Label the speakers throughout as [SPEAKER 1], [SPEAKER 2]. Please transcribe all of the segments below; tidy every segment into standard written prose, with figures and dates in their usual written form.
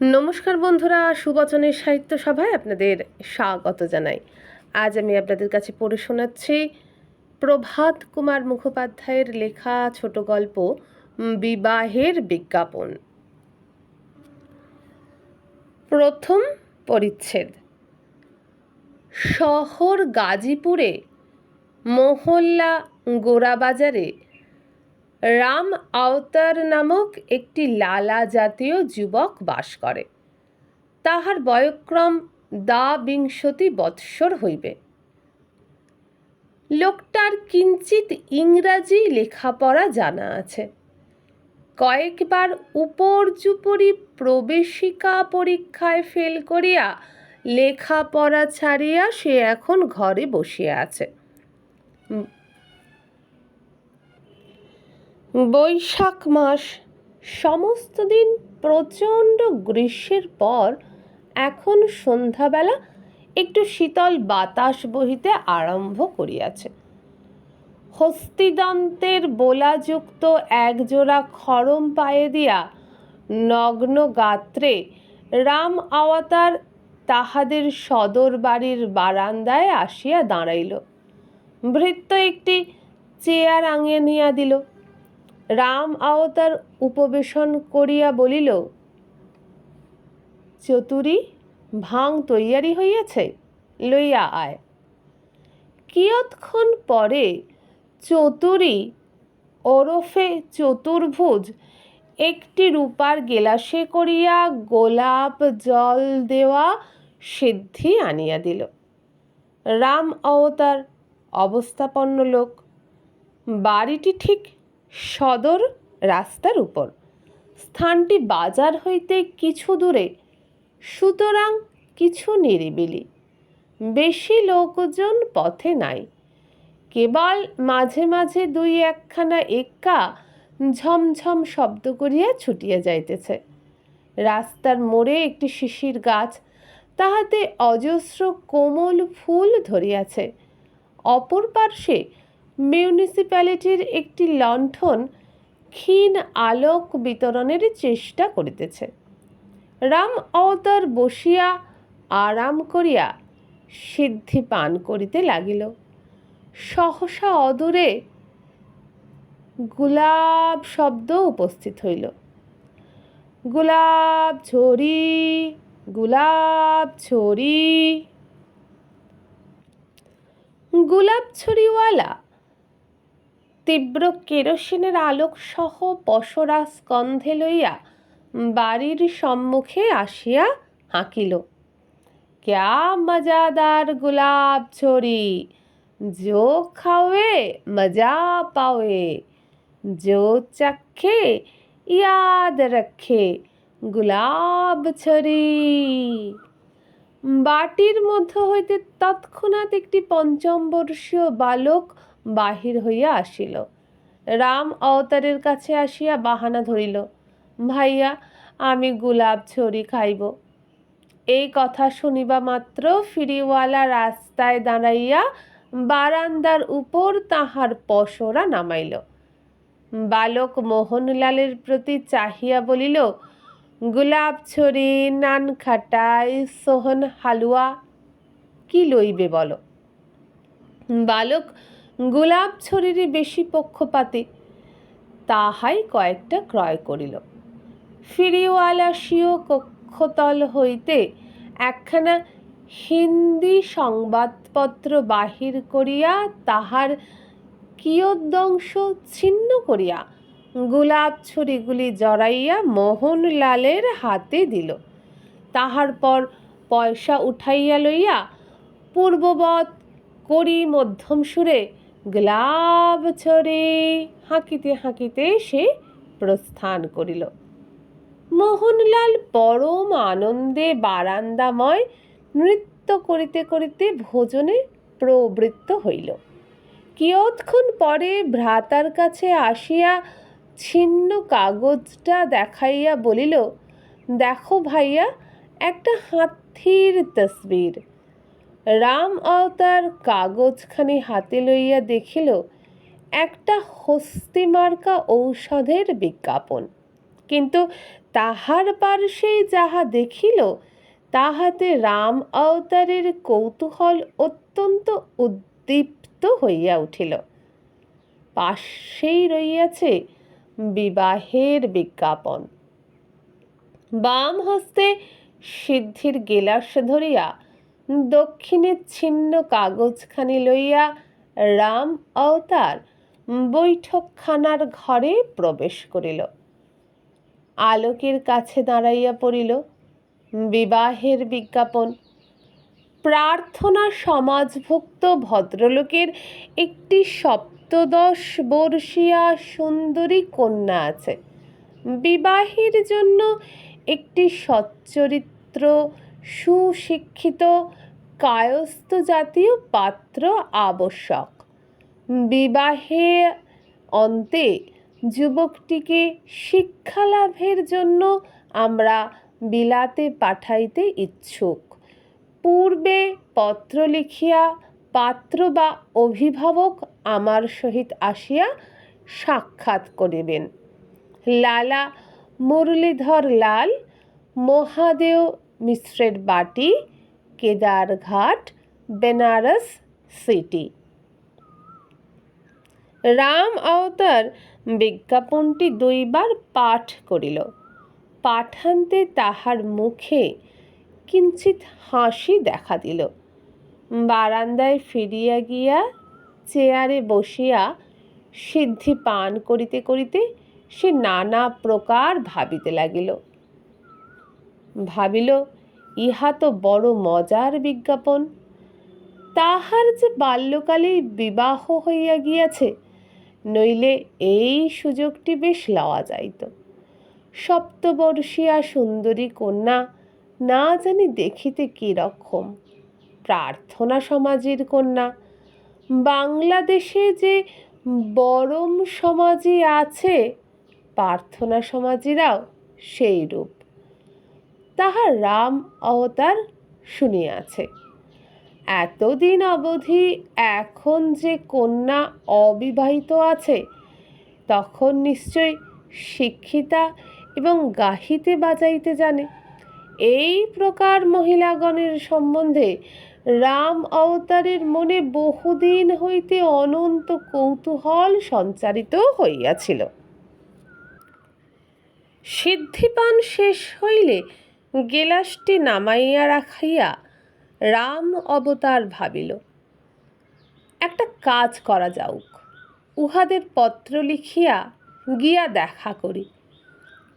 [SPEAKER 1] নমস্কার বন্ধুরা, সুবচনের সাহিত্য সভায় আপনাদের স্বাগত জানাই। আজ আমি আপনাদের কাছে পড়ে শোনাচ্ছি প্রভাত কুমার মুখোপাধ্যায়ের লেখা ছোট গল্প বিবাহের বিজ্ঞাপন। প্রথম পরিচ্ছেদ। শহর গাজীপুরে মহল্লা গোরাবাজারে রাম আওতার নামক একটি লালা জাতীয় যুবক বাস করে। তাহার বয়ঃক্রম ২২ বৎসর হইবে। লোকটার কিঞ্চিত ইংরাজি লেখাপড়া জানা আছে। কয়েকবার উপর্যুপরি প্রবেশিকা পরীক্ষায় ফেল করিয়া লেখাপড়া ছাড়িয়া সে এখন ঘরে বসিয়া আছে। বৈশাখ মাস, সমস্ত দিন প্রচণ্ড গ্রীষ্মের পর এখন সন্ধ্যাবেলা একটু শীতল বাতাস বহিতে আরম্ভ করিয়াছে। হস্তিদন্তের বোলাযুক্ত একজোড়া খড়ম পায়ে দিয়া নগ্ন গাত্রে রাম আওতার তাহাদের সদর বাড়ির বারান্দায় আসিয়া দাঁড়াইল। ভৃত্য একটি চেয়ার আনিয়া দিল। রাম আওতার উপবেশন করিয়া বলিল, চতুরি, ভাং তৈয়ারি হইয়াছে, লইয়া আয়। কিয়ৎক্ষণ পরে চতুরি ওরফে চতুর্ভুজ একটি রূপার গেলাসে করিয়া গোলাপ জল দেওয়া সিদ্ধি আনিয়া দিল। রাম আওতার অবস্থাপন্ন লোক। বাড়িটি ঠিক সদর রাস্তার উপর, স্থানটি বাজার হইতে কিছু দূরে, সুতরাং কিছু নিরিবিলি। বেশি লোকজন পথে নাই। কেবল মাঝে মাঝে দুই একখানা এক্কা ঝমঝম শব্দ করিয়া ছুটিয়া যাইতেছে। রাস্তার মোড়ে একটি শিশির গাছ, তাহাতে অজস্র কোমল ফুল ধরিয়াছে। অপর পার্শ্বে মিউনিসিপ্যালিটির একটি লণ্ঠন ক্ষীণ আলোক বিতরণের চেষ্টা করিতেছে। রাম আওতার বসিয়া আরাম করিয়া সিদ্ধি পান করিতে লাগিল। সহসা অদূরে গুলাব শব্দ উপস্থিত হইল। গুলাব ছড়ি, গুলাব ছড়ি। গুলাব ছড়িওয়ালা তীব্র কেরোসিনের আলোক সহ পসরা স্কন্ধে লইয়া বাড়ির সম্মুখে আসিয়া হাঁকিল, ক্যা মজাদার গুলাব ছড়ি, जो খাওয়ে মজা পাওয়ে, जो চক্ষে ইয়াদ রক্ষে, গুলাব ছড়ি। বাটির মধ্য হইতে তৎক্ষণাৎ একটি পঞ্চম বর্ষীয় বালক বাহির হইয়া আসিল। রাম আওতারের কাছে আসিয়া বাহানা ধরিল, ভাইয়া, আমি গুলাব ছড়ি খাইব। এই কথা শুনিবা মাত্র ফিরিওয়ালা রাস্তায় দাঁড়াইয়া বারান্দার উপর তাহার পসরা নামাইল। বালক মোহনলালের প্রতি চাহিয়া বলিল, গুলাব ছড়ি, নান খাটাই, সোহন হালুয়া, কি লইবে বলো। বালক গুলাব ছড়িরই বেশি পক্ষপাতী, তাহাই কয়েকটা ক্রয় করিল। ফিরিওয়ালা স্বীয় কক্ষতল হইতে একখানা হিন্দি সংবাদপত্র বাহির করিয়া তাহার কিয়দংশ ছিন্ন করিয়া গুলাব ছড়িগুলি জড়াইয়া মোহনলালের হাতে দিল। তাহার পর পয়সা উঠাইয়া লইয়া পূর্ববৎ করি মধ্যম সুরে গুলাব ছড়ি হাঁকিতে হাঁকিতে সে প্রস্থান করিল। মোহনলাল পরম আনন্দে বারান্দাময় নৃত্য করিতে করিতে ভোজনে প্রবৃত্ত হইল। কিয়ৎক্ষণ পরে ভ্রাতার কাছে আসিয়া ছিন্ন কাগজটা দেখাইয়া বলিল, দেখো ভাইয়া, একটা হাতির তসবির। রাম আওতার কাগজখানি হাতে লইয়া দেখিল, একটা হস্তিমার্কা ঔষধের বিজ্ঞাপন, কিন্তু তাহার পার্শ্বেই যাহা দেখিল তাহাতে রাম অবতারের কৌতূহল অত্যন্ত উদ্দীপ্ত হইয়া উঠিল। পাশেই রইয়াছে বিবাহের বিজ্ঞাপন। বাম হস্তে সিদ্ধির গেলাস ধরিয়া দক্ষিণে ছিন্ন কাগজখানি লইয়া রাম অবতার বৈঠকখানার ঘরে প্রবেশ করিল। আলোকের কাছে দাঁড়াইয়া পড়িল বিবাহের বিজ্ঞাপন। প্রার্থনা সমাজভুক্ত ভদ্রলোকের একটি 17 বর্ষীয়া সুন্দরী কন্যা আছে। বিবাহের জন্য একটি সচ্চরিত্র সুশিক্ষিত কায়স্থ জাতীয় পাত্র আবশ্যক। বিবাহে অন্তে যুবকটিকে শিক্ষালাভের জন্য আমরা বিলাতে পাঠাইতে ইচ্ছুক। পূর্বে পত্র লিখিয়া পাত্র বা অভিভাবক আমার সহিত আসিয়া সাক্ষাৎ করিবেন। লালা মুরলীধর লাল, মহাদেও মিশ্রের বাটি, কেদারঘাট, বেনারস সিটি। রাম অবতার বিজ্ঞাপনটি 2 বার পাঠ করিল। পাঠান্তে তাহার মুখে কিঞ্চিৎ হাসি দেখা দিল। বারান্দায় ফিরিয়া গিয়া চেয়ারে বসিয়া সিদ্ধি পান করিতে করিতে সে নানা প্রকার ভাবিতে লাগিল। ভাবিল, ইহা তো বড় মজার বিজ্ঞাপন। তাহার যে বাল্যকালেই বিবাহ হইয়া গিয়াছে, নইলে এই সুযোগটি বেশ লওয়া যাইত। 17 বর্ষীয়া সুন্দরী কন্যা, না জানি দেখিতে কি রকম। প্রার্থনা সমাজের কন্যা। বাংলাদেশে যে বরম সমাজই আছে, প্রার্থনা সমাজিরাও সেই রূপ। তাহা রাম অবতার শুনিয়াছে। এতদিন অবধি এখন যে কন্যা অবিবাহিত আছে, তখন নিশ্চয় শিক্ষিতা এবং গাহিতে বাজাইতে জানে। এই প্রকার মহিলাগণের সম্বন্ধে রাম অবতারের মনে বহুদিন হইতে অনন্ত কৌতূহল সঞ্চারিত হইয়াছিল। সিদ্ধিপান শেষ হইলে গেলাসটি নামাইয়া রাখিয়া রাম অবতার ভাবিল, একটা কাজ করা যাউক। উহাদের পত্র লিখিয়া গিয়া দেখা করি।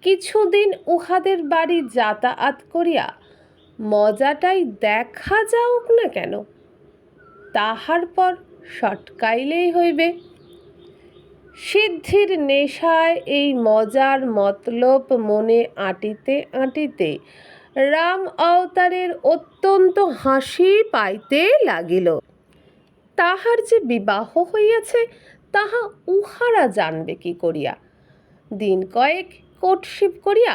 [SPEAKER 1] কিছুদিন উহাদের বাড়ি যাতায়াত করিয়া মজাটাই দেখা যাউক না কেন, তাহার পর সটকাইলেই হইবে। সিদ্ধির নেশায় এই মজার মতলব মনে আঁটিতে আঁটিতে রাম অবতারের অত্যন্ত হাসি পাইতে লাগিল। তাহার যে বিবাহ হইয়াছে তাহা উহারা জানবে কি করিয়া। দিন কয়েক কোর্টশিপ করিয়া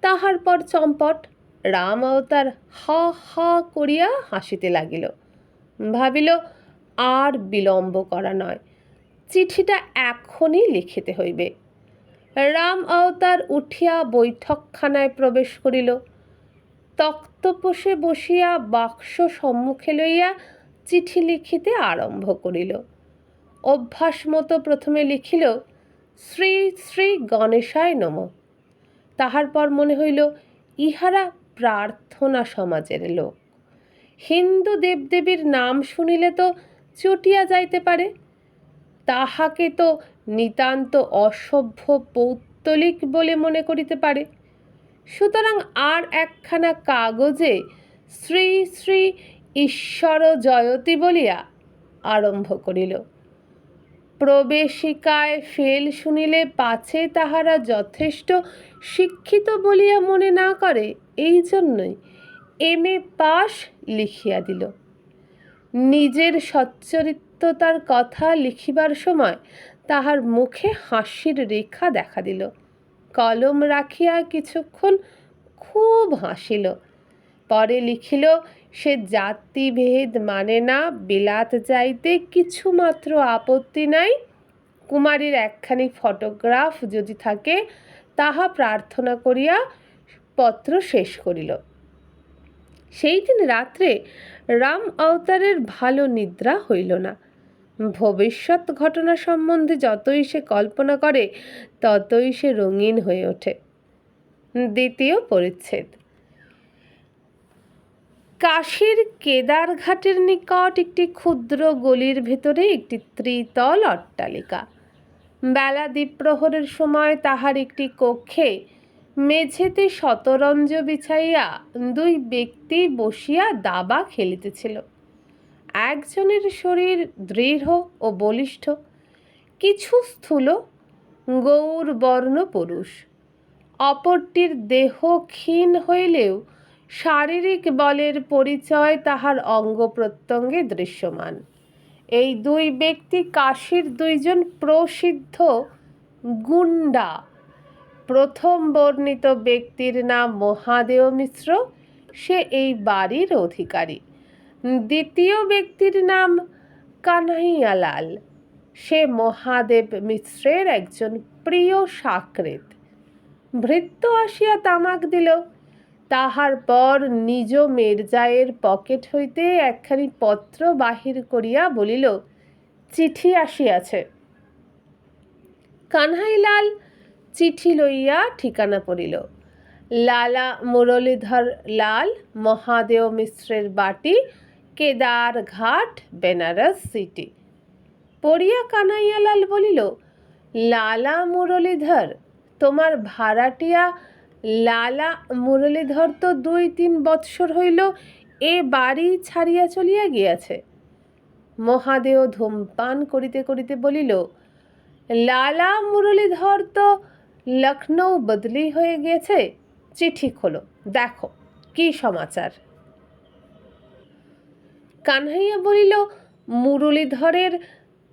[SPEAKER 1] তাহার পর চম্পট। রাম অবতার হা হা করিয়া হাসিতে লাগিল। ভাবিল, আর বিলম্ব করা নয়, চিঠিটা এখনই লিখিতে হইবে। রাম অবতার উঠিয়া বৈঠকখানায় প্রবেশ করিল। তক্তপোষে বসিয়া বাক্স সম্মুখে লইয়া চিঠি লিখিতে আরম্ভ করিল। অভ্যাস মতো প্রথমে লিখিল, শ্রী শ্রী গণেশায় নমঃ। তাহার পর মনে হইল, ইহারা প্রার্থনা সমাজের লোক। হিন্দু দেবদেবীর নাম শুনিলে তো চটিয়া যাইতে পারে। তাহাকে তো নিতান্ত অসভ্য পৌত্তলিক বলে মনে করিতে পারে। সুতরাং আর একখানা কাগজে শ্রী শ্রী ঈশ্বর জয়তী বলিয়া আরম্ভ করিল। প্রবেশিকায় ফেল শুনিলে পাছে তাহারা যথেষ্ট শিক্ষিত বলিয়া মনে না করে, এই জন্যই MA পাস লিখিয়া দিল। নিজের সচ্চরিত্রতার কথা লিখিবার সময় তাহার মুখে হাসির রেখা দেখা দিল। কলম রাখিয়া কিছুক্ষণ খুব হাসিল। পরে লিখিল, সে জাতিভেদ মানে না, বিলাত যাইতে কিছুমাত্র আপত্তি নাই। কুমারীর একখানি ফটোগ্রাফ যদি থাকে তাহা প্রার্থনা করিয়া পত্র শেষ করিল। সেই দিন রাত্রে রাম অবতারের ভালো নিদ্রা হইল না। ভবিষ্যৎ ঘটনা সম্বন্ধে যতই সে কল্পনা করে ততই সে রঙিন হয়ে ওঠে। দ্বিতীয় পরিচ্ছেদ। কাশীর কেদারঘাটের নিকট একটি ক্ষুদ্র গলির ভেতরে একটি ত্রিতল অট্টালিকা। বেলা দ্বিপ্রহরের সময় তাহার একটি কক্ষে মেঝেতে শতরঞ্জ বিছাইয়া দুই ব্যক্তি বসিয়া দাবা খেলিতেছিল। একজনের শরীর দৃঢ় ও বলিষ্ঠ, কিছু স্থূল গৌরবর্ণ পুরুষ, অপরটির দেহ ক্ষীণ হইলেও শারীরিক বলের পরিচয় তাহার অঙ্গ প্রত্যঙ্গে দৃশ্যমান। এই দুই ব্যক্তি কাশীর দুইজন প্রসিদ্ধ গুন্ডা। প্রথম বর্ণিত ব্যক্তির নাম মহাদেও মিশ্র, সে এই বাড়ির অধিকারী। দ্বিতীয় ব্যক্তির নাম কানহাইয়ালাল, সে মহাদেব মিশ্রের একজন প্রিয় সাকরেত। ভৃত্য আসিয়া তামাক দিল। তাহার পর নিজ মির্জায়ের পকেট হইতে একখানি পত্র বাহির করিয়া বলিল, চিঠি আসিয়াছে। কানহাইলাল চিঠি লইয়া ঠিকানা পড়িল। লালা মুরলীধর লাল, মহাদেও মিশ্রের বাটি, কেদারঘাট, বেনারস সিটি। পড়িয়া কানহাইয়ালাল বলিল, লালা মুরলীধর, তোমার ভাড়াটিয়া লালা মুরলীধর তো 2-3 বৎসর হইল এ বাড়ি ছাড়িয়া চলিয়া গিয়াছে। মহাদেও ধূমপান করিতে করিতে বলিল, লালা মুরলীধর তো লখনৌ বদলি হয়ে গেছে। চিঠি খোলো, দেখো কি সমাচার। কানহাইয়া বলিল, মুরলীধরের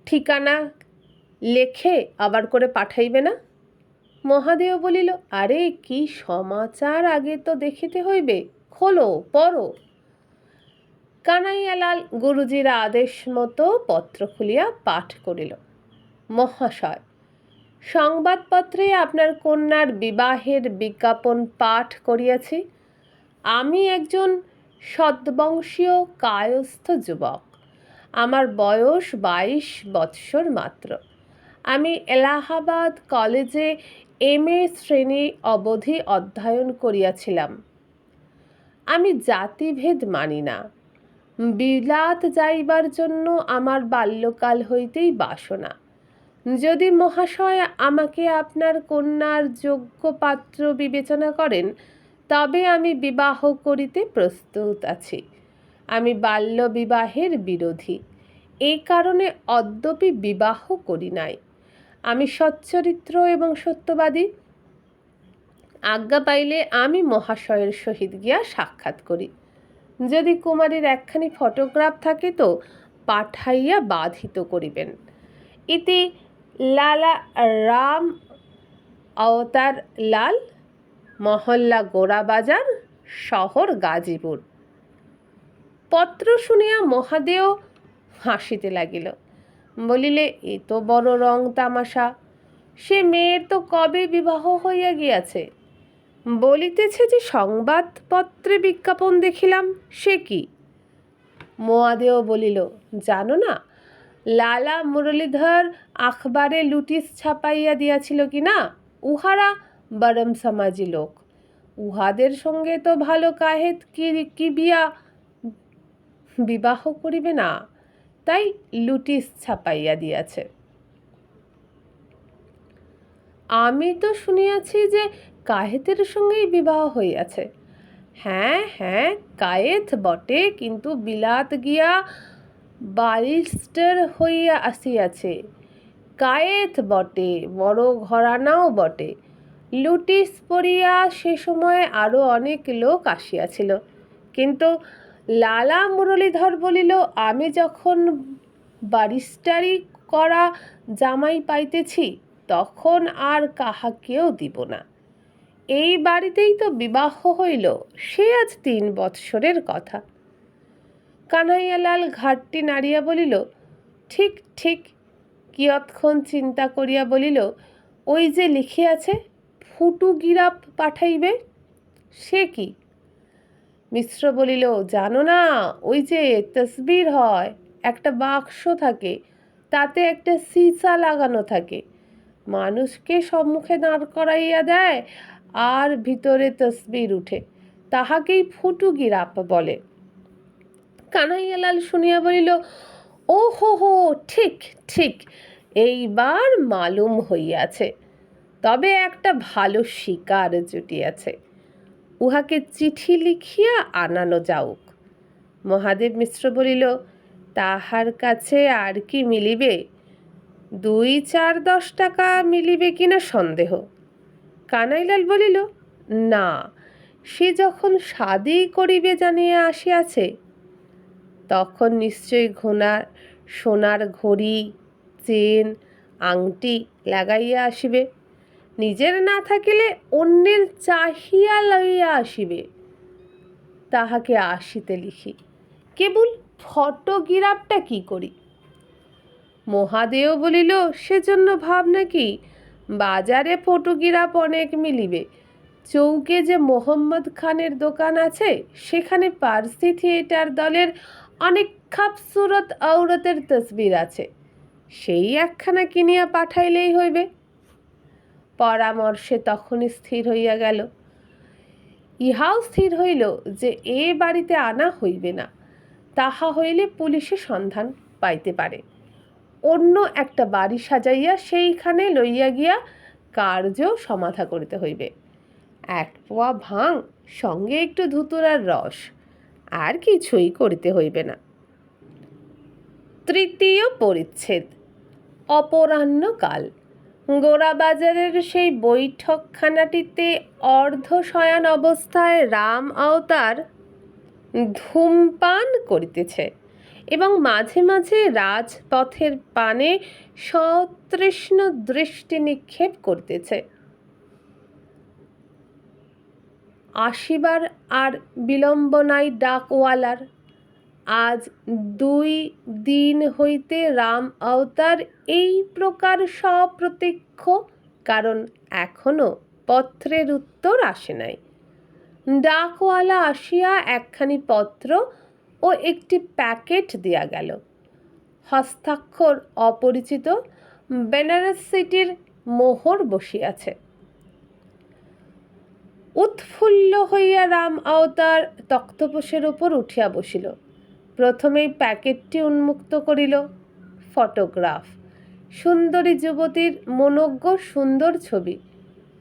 [SPEAKER 1] ঠিকানা লেখে আবার করে পাঠাইবে না? মহাদেও বলিল, আরে কি সমাচার আগে তো দেখিতে হইবে, খোলো পড়ো। কানহাইয়ালাল গুরুজির আদেশ মতো পত্র খুলিয়া পাঠ করিল। মহাশয়, সংবাদপত্রে আপনার কন্যার বিবাহের বিজ্ঞাপন পাঠ করিয়াছি। আমি একজন সদ্বংশীয় কায়স্থ যুবক। আমার বয়স 22 বৎসর মাত্র। আমি এলাহাবাদ কলেজে MA শ্রেণী অবধি অধ্যয়ন করিয়াছিলাম। আমি জাতিভেদ মানি না। বিলাত যাইবার জন্য আমার বাল্যকাল হইতেই বাসনা। যদি মহাশয় আমাকে আপনার কন্যার যোগ্য পাত্র বিবেচনা করেন তবে আমি বিবাহ করিতে প্রস্তুত আছি। আমি বাল্য বিবাহের বিরোধী, এই কারণে অদ্যপি বিবাহ করি নাই। আমি সচ্চরিত্র এবং সত্যবাদী। আজ্ঞা পাইলে আমি মহাশয়ের সহিত গিয়া সাক্ষাৎ করি। যদি কুমারীর একখানি ফটোগ্রাফ থাকে তো পাঠাইয়া বাধিত করিবেন। ইতি লালা রাম অবতার লাল, মহল্লা গোড়াবাজার, শহর গাজীপুর। পত্র শুনিয়া মহাদেও হাসিতে লাগিল। বলিলে, এ তো বড় রং তামাশা। সে মেয়ের তো কবে বিবাহ হইয়া গিয়াছে। বলিতেছে যে সংবাদপত্রে বিজ্ঞাপন দেখিলাম, সে কি? মহাদেও বলিল, জানো না, লালা মুরলীধর আখবারে লুটিস ছাপাইয়া দিয়াছিল কি না? উহারা বরম সমাজি লোক, উহাদের সঙ্গে তো ভালো কাহেত কি বিবাহ করিবে না, তাই লুটিস ছাপাইয়া দিয়াছে। আমি তো শুনিয়াছি যে কায়েতের সঙ্গেই বিবাহ হইয়াছে। হ্যাঁ হ্যাঁ, কায়েত বটে, কিন্তু বিলাত গিয়া ব্যারিস্টার হইয়া আসিয়াছে। কায়েত বটে, বড় ঘরানাও বটে। লুটিস পড়িয়া সে সময়ে আরও অনেক লোক আসিয়াছিল। কিন্তু লালা মুরলীধর বলিল, আমি যখন ব্যারিস্টারি করা জামাই পাইতেছি তখন আর কাহাকেও দিব না। এই বাড়িতেই তো বিবাহ হইল, সে আজ 3 বৎসরের কথা। কানহাইয়ালাল ঘাটটি নাড়িয়া বলিল, ঠিক ঠিক। কিয়ৎক্ষণ চিন্তা করিয়া বলিল, ওই যে লিখিয়াছে ফুটু গিরাপ পাঠাইবে। সে কি? মিশ্র বলিল, জানো না, ওই যে তসবির হয়, একটা বাক্স থাকে, তাতে একটা সীসা লাগানো থাকে, মানুষকে সম্মুখে দাঁড় করাইয়া দেয়, আর ভিতরে তসবির উঠে, তাহাকেই ফুটুগিরাপ বলে। কানাইয়ালাল শুনিয়া বলিল, ও হো হো, ঠিক ঠিক, এইবার মালুম হইয়াছে, তবে একটা ভালো শিকার জুটিয়াছে, উহাকে চিঠি লিখিয়া আনানো যাউক। মহাদেব মিশ্র বলিল, তাহার কাছে আর কি মিলিবে? 2-4-10 টাকা মিলিবে কিনা সন্দেহ। কানাইলাল বলিল, না, সে যখন শাদি করিবে জানিয়া আসিয়াছে, তখন নিশ্চয়ই সোনার ঘড়ি, চেন, আংটি লাগাইয়া আসিবে, নিজের না থাকিলে অন্যের চাহিয়া লইয়া আসিবে। তাহাকে আসিতে লিখি, কেবল ফটোগ্রাফটা কি করি? মহাদেও বলিল, সেজন্য ভাব নাকি, বাজারে ফটোগ্রাফ অনেক মিলিবে, চৌকে যে মোহাম্মদ খানের দোকান আছে, সেখানে পার্সি থিয়েটার দলের অনেক খাবসুরত ঔরতের তসবির আছে, সেই একখানা কিনিয়া পাঠাইলেই হইবে। পরামর্শে তখনই স্থির হইয়া গেল। ইহাও স্থির হইল যে এ বাড়িতে আনা হইবে না, তাহা হইলে পুলিশে সন্ধান পাইতে পারে। অন্য একটা বাড়ি সাজাইয়া সেইখানে লইয়া গিয়া কার্য সমাধা করিতে হইবে। 1 পোয়া ভাং, সঙ্গে একটু ধুতুরার রস, আর কিছুই করিতে হইবে না। 3য় পরিচ্ছেদ। অপরাহ্নকাল। গোরাবাজারের সেই বৈঠকখানাটিতে অর্ধশয়ান অবস্থায় রাম অবতার ধূমপান করিতেছে এবং মাঝে মাঝে রাজপথের পানে সতৃষ্ণ দৃষ্টি নিক্ষেপ করিতেছে। আসিবার আর বিলম্ব নাই ডাকওয়ালার। আজ 2 দিন হইতে রাম অবতার এই প্রকার সপ্রত্যক্ষ, কারণ এখনো পত্রের উত্তর আসে নাই। ডাকওয়ালা আসিয়া একখানি পত্র ও একটি প্যাকেট দিয়া গেল। হস্তাক্ষর অপরিচিত, বেনারস সিটির মোহর বসিয়াছে। উৎফুল্ল হইয়া রাম অবতার তক্তপোষের উপর উঠিয়া বসিল। প্রথমেই প্যাকেটটি উন্মুক্ত করিল। ফটোগ্রাফ, সুন্দরী যুবতীর মনোজ্ঞ সুন্দর ছবি।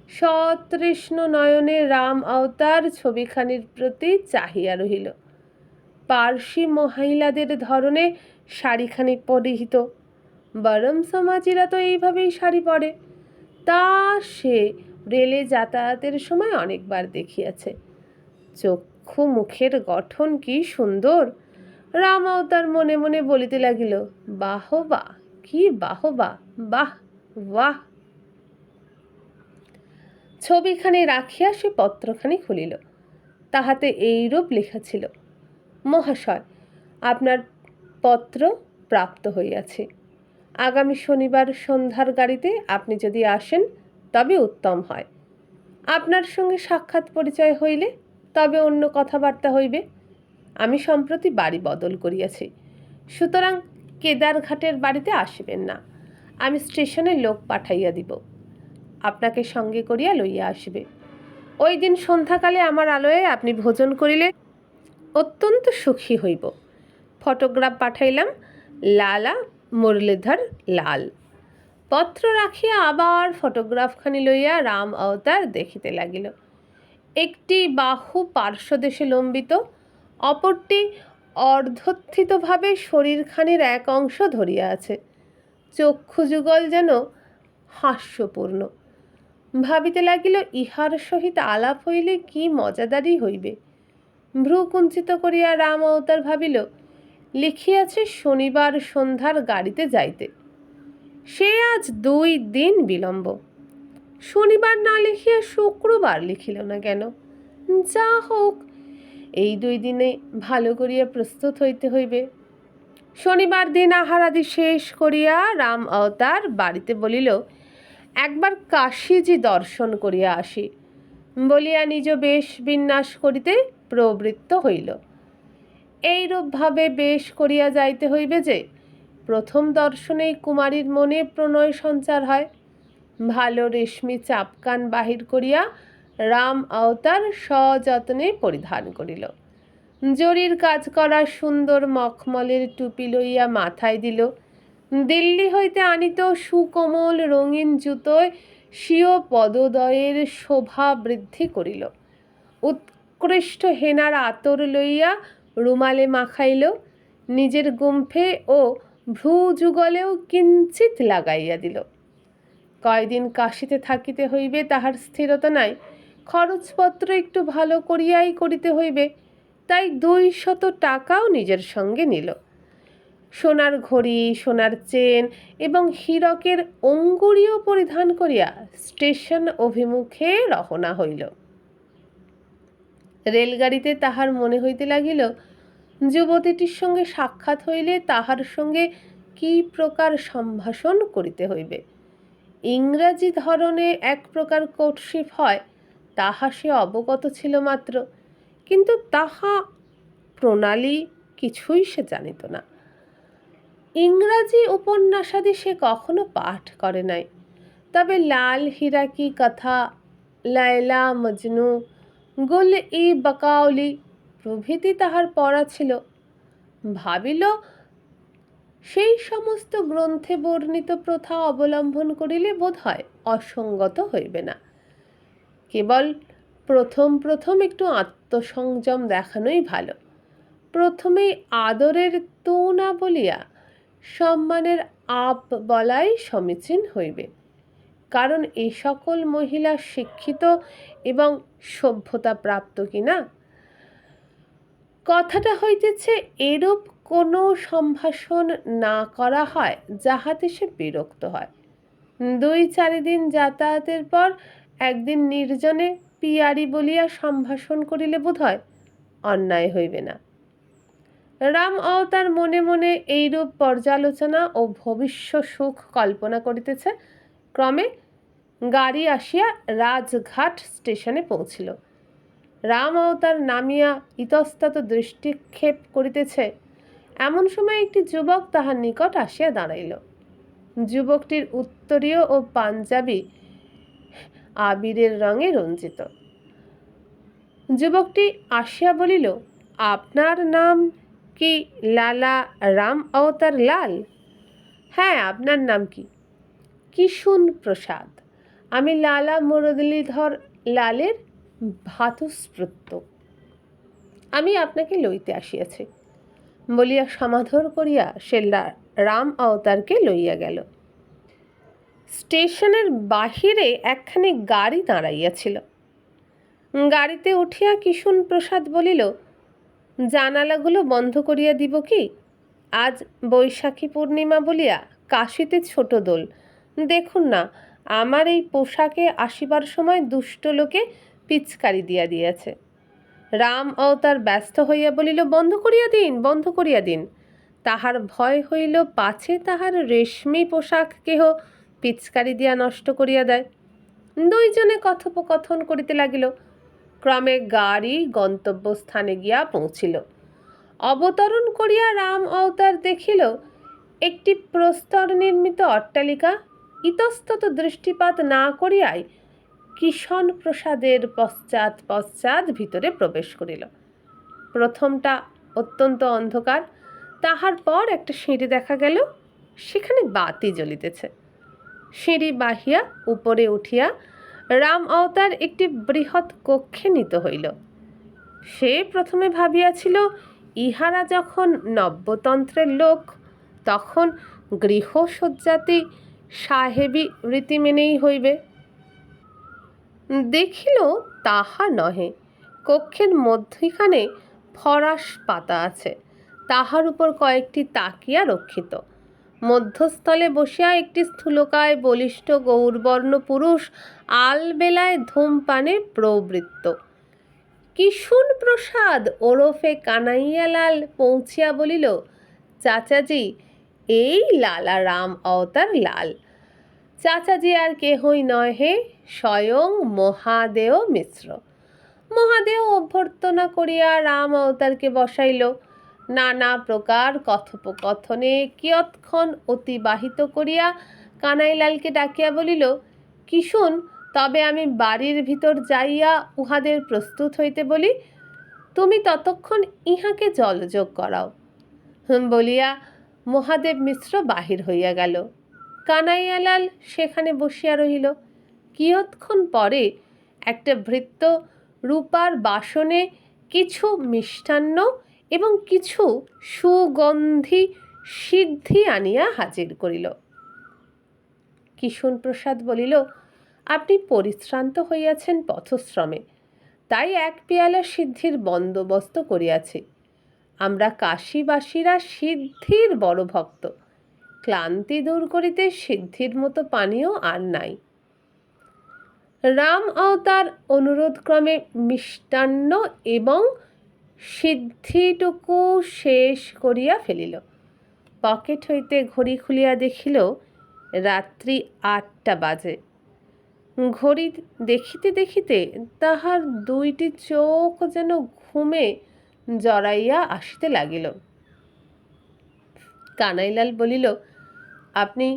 [SPEAKER 1] সতৃষ্ণ নয়নে রাম অবতার ছবিখানির প্রতি চাহিয়া রহিল। পার্সি মহিলাদের ধরনে শাড়িখানি পরিহিত, বরম সমাজিরা তো এইভাবেই শাড়ি পরে, তা সে রেলে যাতায়াতের সময় অনেকবার দেখিয়াছে। চক্ষু মুখের গঠন কি সুন্দর! রাম অবতার মনে মনে বলিতে লাগিল, বাহবা, কি বাহবা, বাহ বাহ। ছবিখানি রাখিয়া সে পত্রখানি খুলিল। তাহাতে এইরূপ লেখা ছিল, মহাশয়, আপনার পত্র প্রাপ্ত হইয়াছে। আগামী শনিবার সন্ধ্যার গাড়িতে আপনি যদি আসেন তবে উত্তম হয়। আপনার সঙ্গে সাক্ষাৎ পরিচয় হইলে তবে অন্য কথাবার্তা হইবে। আমি সম্প্রতি বাড়ি বদল করিয়াছি, সুতরাং কেদারঘাটের বাড়িতে আসিবেন না। আমি স্টেশনে লোক পাঠাইয়া দিব, আপনাকে সঙ্গে করিয়া লইয়া আসিবে। ওই দিন সন্ধ্যাকালে আমার আলয়ে আপনি ভোজন করিলে অত্যন্ত সুখী হইব। ফটোগ্রাফ পাঠাইলাম, লালা মুরলীধর লাল। পত্র রাখিয়া আবার ফটোগ্রাফখানি লইয়া রাম অবতার দেখিতে লাগিল। একটি বাহু পার্শ্বদেশে লম্বিত, অপরটি অর্ধোত্থিতভাবে শরীরখানির এক অংশ ধরিয়া আছে। চক্ষুযুগল যেন হাস্যপূর্ণ। ভাবিতে লাগিল, ইহার সহিত আলাপ হইলে কি মজাদারি হইবে। ভ্রু কুঞ্চিত করিয়া রাম অবতার ভাবিল, লিখিয়াছে শনিবার সন্ধ্যার গাড়িতে যাইতে, সে আজ 2 দিন বিলম্ব। শনিবার না লিখিয়া শুক্রবার লিখিল না কেন? যা হোক, এই 2 দিনে ভালো করিয়া প্রস্তুত হইতে হইবে। শনিবার দিন আহারাদি শেষ করিয়া রাম অবতার বাড়িতে বলিল, একবার কাশীজি দর্শন করিয়া আসি। বলিয়া নিজ বেশ বিন্যাস করিতে প্রবৃত্ত হইল। এইরূপভাবে বেশ করিয়া যাইতে হইবে যে প্রথম দর্শনেই কুমারীর মনে প্রণয় সঞ্চার হয়। ভালো রেশমি চাপকান বাহির করিয়া রাম অবতার সযত্নে পরিধান করিল। জরির কাজ করা সুন্দর মখমলের টুপি লইয়া মাথায় দিল। দিল্লি হইতে আনিত সুকোমল রঙিন জুতোয় স্বীয় পদদ্বয়ের শোভা বৃদ্ধি করিল। উৎকৃষ্ট হেনার আতর লইয়া রুমালে মাখাইল। নিজের গুম্ফে ও ভ্রুযুগলেও কিঞ্চিত লাগাইয়া দিল। কয়দিন কাশীতে থাকিতে হইবে তাহার স্থিরতা নাই। খরচপত্র একটু ভালো করিয়াই করিতে হইবে, তাই 200 টাকাও নিজের সঙ্গে নিল। সোনার ঘড়ি, সোনার চেন এবং হীরকের অঙ্গুরীও পরিধান করিয়া স্টেশন অভিমুখে রওনা হইল। রেলগাড়িতে তাহার মনে হইতে লাগিল, যুবতীটির সঙ্গে সাক্ষাৎ হইলে তাহার সঙ্গে কি প্রকার সম্ভাষণ করিতে হইবে। ইংরাজি ধরনে এক প্রকার কোর্টশিপ হয়, তাহা সে অবগত ছিল মাত্র, কিন্তু তাহা প্রণালী কিছুই সে জানিত না। ইংরাজি উপন্যাসাদি সে কখনো পাঠ করে নাই, তবে লাল হীরা কি কথা, লায়লা মজনু, গুল-ই বাকাওলি প্রভৃতি তাহার পড়া ছিল। ভাবিল সেই সমস্ত গ্রন্থে বর্ণিত প্রথা অবলম্বন করিলে বোধ হয় অসঙ্গত হইবে না। কেবল প্রথম প্রথম একটু আত্মসংযম দেখানোই ভালো। প্রথমেই আদরের তু না বলিয়া সম্মানের আপ বলাই সমীচীন হইবে, কারণ এই সকল মহিলা শিক্ষিত এবং সভ্যতা প্রাপ্ত কিনা। কথাটা হইতেছে এরূপ কোনো সম্ভাষণ না করা হয় যাহাতে সে বিরক্ত হয়। 2-4 দিন যাতায়াতের পর একদিন নির্জনে পিয়ারি বলিয়া সম্ভাষণ করিলে বোধ হয় অন্যায় হইবে না। রাম অবতার মনে মনে এইরূপ পর্যালোচনা ও ভবিষ্য সুখ কল্পনা করিতেছে। ক্রমে গাড়ি আসিয়া রাজঘাট স্টেশনে পৌঁছিল। রাম অবতার নামিয়া ইতস্তত দৃষ্টিক্ষেপ করিতেছে, এমন সময় একটি যুবক তাহার নিকট আসিয়া দাঁড়াইল। যুবকটির উত্তরীয় ও পাঞ্জাবি আবিরের রঙে রঞ্জিত। যুবকটি আসিয়া বলিল, আপনার নাম কি লালা রাম অবতার লাল? হ্যাঁ, আপনার নাম কি? কিশুন প্রসাদ। আমি লালা মুরলীধর লালের ভ্রাতুস্পুত্র। আমি আপনাকে লইতে আসিয়াছি বলিয়া সমাদর করিয়া সে রাম অবতারকে লইয়া গেল। স্টেশনের বাহিরে একখানি গাড়ি দাঁড়াইয়াছিল। গাড়িতে উঠিয়া কিশুন প্রসাদ বলিল, জানালাগুলো বন্ধ করিয়া দিব কি? আজ বৈশাখী পূর্ণিমা বলিয়া কাশীতে ছোট দোল। দেখুন না, আমার এই পোশাকে আসিবার সময় দুষ্ট লোকে পিচকারি দিয়া দিয়াছে। রাম অবতার ব্যস্ত হইয়া বলিল, বন্ধ করিয়া দিন, বন্ধ করিয়া দিন। তাহার ভয় হইল পাছে তাহার রেশমি পোশাক কেহ পিচকারি দিয়া নষ্ট করিয়া দেয়। 2 জনে কথোপকথন করিতে লাগিল। ক্রমে গাড়ি গন্তব্যস্থানে গিয়া পৌঁছিল। অবতরণ করিয়া রাম অবতার দেখিল একটি প্রস্তর নির্মিত অট্টালিকা। ইতস্তত দৃষ্টিপাত না করিয়াই কিষণ প্রসাদের পশ্চাৎ পশ্চাৎ ভিতরে প্রবেশ করিল। প্রথমটা অত্যন্ত অন্ধকার, তাহার পর একটা সিঁড়ি দেখা গেল, সেখানে বাতি জ্বলিতেছে। সিঁড়ি বাহিয়া উপরে উঠিয়া রাম অবতার একটি বৃহৎ কক্ষে নীত হইল। সে প্রথমে ভাবিয়াছিল, ইহারা যখন নব্যতন্ত্রের লোক, তখন গৃহসজ্জাতি সাহেবী রীতি মেনেই হইবে। দেখিল তাহা নহে। কক্ষের মধ্যখানে ফরাস পাতা আছে, তাহার উপর কয়েকটি তাকিয়া রক্ষিত। মধ্যস্থলে বসিয়া একটি স্থূলকায় বলিষ্ঠ গৌরবর্ণ পুরুষ আলবেলায় ধূমপানে প্রবৃত্ত। কিশুন প্রসাদ ওরফে কানাইয়ালাল পৌঁছিয়া বলিল, চাচাজি, এই লালা রাম অবতার লাল। চাচাজি আর কেহই নয় হে, স্বয়ং মহাদেও মিশ্র। মহাদেও অভ্যর্থনা করিয়া রাম অবতারকে বসাইল। নানা প্রকার কথোপকথনে কিয়ৎক্ষণ অতিবাহিত করিয়া কানাইলালকে ডাকিয়া বলিল, কিশুন, তবে আমি বাড়ির ভিতর যাইয়া উহাদের প্রস্তুত হইতে বলি, তুমি ততক্ষণ ইহাকে জলযোগ করাও। বলিয়া মহাদেব মিশ্র বাহির হইয়া গেল। কানাইয়ালাল সেখানে বসিয়া রহিল। কিয়ৎক্ষণ পরে একটা ভৃত্য রূপার বাসনে কিছু মিষ্টান্ন এবং কিছু সুগন্ধি সিদ্ধি আনিয়া হাজির করিল। কিশুন প্রসাদ বলিল, আপনি পরিশ্রান্ত হইয়াছেন পথশ্রমে, তাই এক পেয়ালা সিদ্ধির বন্দোবস্ত করিয়াছি। আমরা কাশীবাসীরা সিদ্ধির বড় ভক্ত। ক্লান্তি দূর করিতে সিদ্ধির মতো পানীয় আর নাই। রাম অবতার অনুরোধক্রমে মিষ্টান্ন এবং সিদ্ধিটুকু শেষ করিয়া ফেলিল। পকেট হইতে ঘড়ি খুলিয়া দেখিল রাত্রি 8টা বাজে। ঘড়ি দেখিতে দেখিতে তাহার দুইটি চোখ যেন ঘুমে জড়াইয়া আসিতে লাগিল। কানাইলাল বলিল, আপনি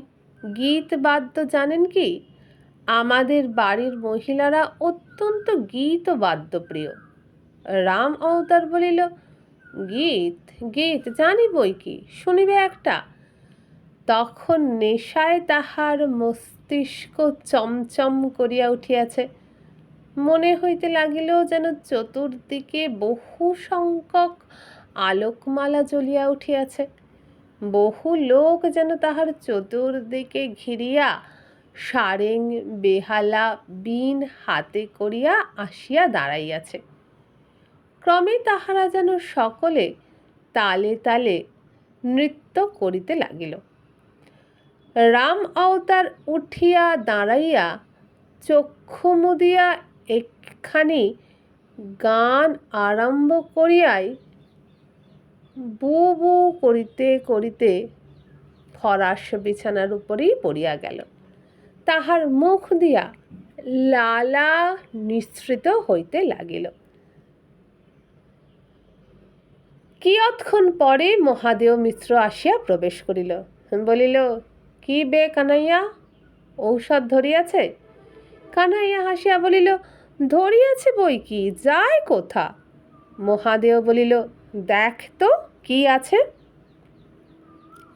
[SPEAKER 1] গীত বাদ্য জানেন কি? আমাদের বাড়ির মহিলারা অত্যন্ত গীত ও বাদ্যপ্রিয়। রাম অবতার বলিল, গীত গীত জানি বই কি, শুনিবে একটা। তখন নেশায় তাহার মস্তিষ্ক চমচম করিয়া উঠিয়াছে। মনে হইতে লাগিল যেন চতুর্দিকে বহু সংখ্যক আলোকমালা জ্বলিয়া উঠিয়াছে। বহু লোক যেন তাহার চতুর্দিকে ঘিরিয়া সারেং বেহালা বীণ হাতে করিয়া আসিয়া দাঁড়াইয়াছে। ক্রমে তাহারা যেন সকলে তালে তালে নৃত্য করিতে লাগিল। রাম অবতার উঠিয়া দাঁড়াইয়া চক্ষু মুদিয়া একখানি গান আরম্ভ করিয়াই বু বু করিতে করিতে ফরাস বিছানার উপরেই পড়িয়া গেল। তাহার মুখ দিয়া লালা নিঃসৃত হইতে লাগিল। কিয়ৎক্ষণ পরে মহাদেও মিশ্র আসিয়া প্রবেশ করিল। বলিল, কি বে কানাইয়া, ঔষধ ধরিয়াছে? কানাইয়া হাসিয়া বলিল, ধরিয়াছে বই কি, যায় কোথা? মহাদেও বলিল, দেখ তো কি আছে।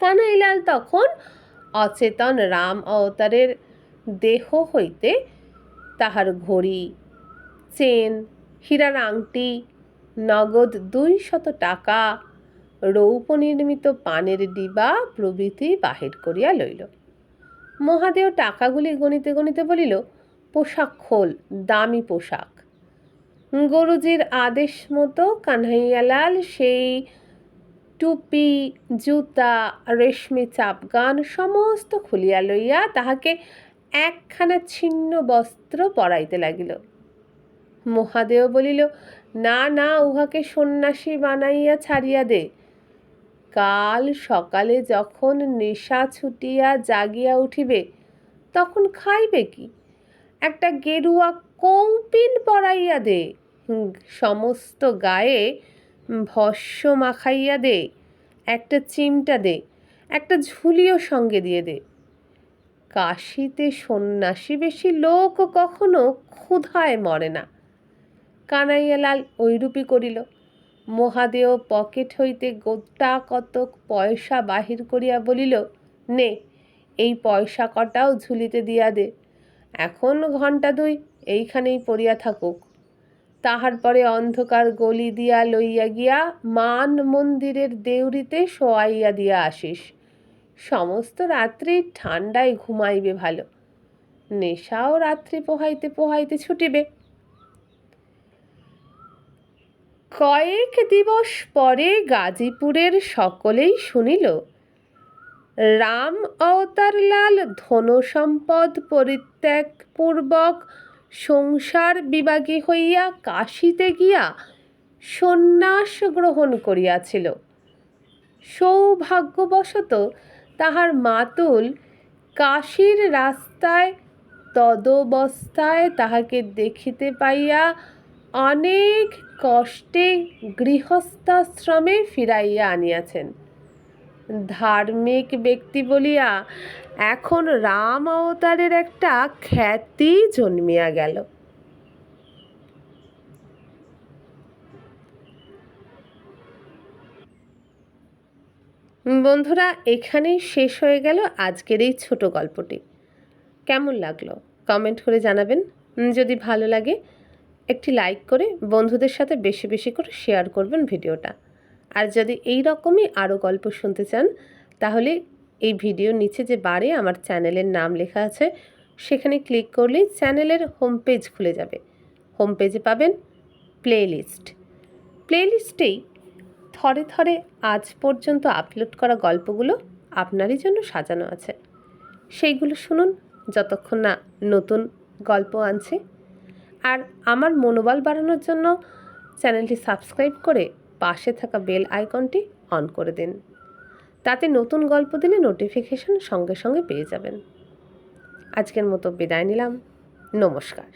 [SPEAKER 1] কানাইলাল তখন অচেতন রাম অবতারের দেহ হইতে তাহার ঘড়ি, চেন, হীরার আংটি, নগদ 200 টাকা, রৌপ নির্মিত পানের ডিবা প্রভৃতি বাহির করিয়া লইল। মহাদেও টাকাগুলি গণিতে গণিতে বলিল, পোশাক খোল, দামি পোশাক। গুরুজির আদেশ মতো কানহাইয়ালাল সেই টুপি, জুতা, রেশমি চাপগান সমস্ত খুলিয়া লইয়া তাহাকে একখানা ছিন্ন বস্ত্র পরাইতে লাগিল। মহাদেও বলিল, না না, উহাকে সন্ন্যাসী বানাইয়া ছাড়িয়া দে। কাল সকালে যখন নেশা ছুটিয়া জাগিয়া উঠিবে তখন খাইবে কি? একটা গেরুয়া কৌপিন পরাইয়া দে, সমস্ত গায়ে ভস্য মাখাইয়া দে, একটা চিমটা দে, একটা ঝুলিও সঙ্গে দিয়ে দে। কাশীতে সন্ন্যাসী বেশি লোক কখনো ক্ষুধায় মরে না। কানাইয়ালাল ঐরূপই করিল। মহাদেও পকেট হইতে গোটা কতক পয়সা বাহির করিয়া বলিল, নে, এই পয়সা কটাও ঝুলিতে দিয়া দে। এখন ঘণ্টা 2 এইখানেই পড়িয়া থাকুক। তাহার পরে অন্ধকার গলি দিয়া লইয়া গিয়া মান মন্দিরের দেউরিতে শোয়াইয়া দিয়া আসিস। সমস্ত রাত্রি ঠান্ডায় ঘুমাইবে ভালো। নেশাও রাত্রি পোহাইতে পোহাইতে ছুটিবে। কয়েক দিবস পরে গাজীপুরের সকলেই শুনিল রাম অবতারলাল ধন সম্পদ পরিত্যাগপূর্বক সংসার বিভাগী হইয়া কাশীতে গিয়া সন্ন্যাস গ্রহণ করিয়াছিল। সৌভাগ্যবশত তাহার মাতুল কাশীর রাস্তায় তদবস্থায় তাহাকে দেখিতে পাইয়া অনেক কষ্টে গৃহস্থাশ্রমে ফিরাইয়া আনিয়াছেন। ধার্মিক ব্যক্তি বলিয়া এখন রাম অবতারের একটা খ্যাতি জন্মিয়া গেল। বন্ধুরা, এখানেই শেষ হয়ে গেল আজকের এই ছোট গল্পটি। কেমন লাগলো কমেন্ট করে জানাবেন। যদি ভালো লাগে একটি লাইক করে বন্ধুদের সাথে বেশি বেশি করে শেয়ার করবেন ভিডিওটা। আর যদি এই রকমই আরও গল্প শুনতে চান তাহলে এই ভিডিওর নিচে যে বারে আমার চ্যানেলের নাম লেখা আছে সেখানে ক্লিক করলেই চ্যানেলের হোম পেজ খুলে যাবে। হোম পেজে পাবেন প্লেলিস্টেই থরে থরে আজ পর্যন্ত আপলোড করা গল্পগুলো আপনারই জন্য সাজানো আছে। সেইগুলো শুনুন যতক্ষণ না নতুন গল্প আনছে। আর আমার মনোবল বাড়ানোর জন্য চ্যানেলটি সাবস্ক্রাইব করে পাশে থাকা বেল আইকনটি অন করে দিন। তাতে নতুন গল্প দিলে নোটিফিকেশন সঙ্গে সঙ্গে পেয়ে যাবেন। আজকের মতো বিদায় নিলাম। নমস্কার।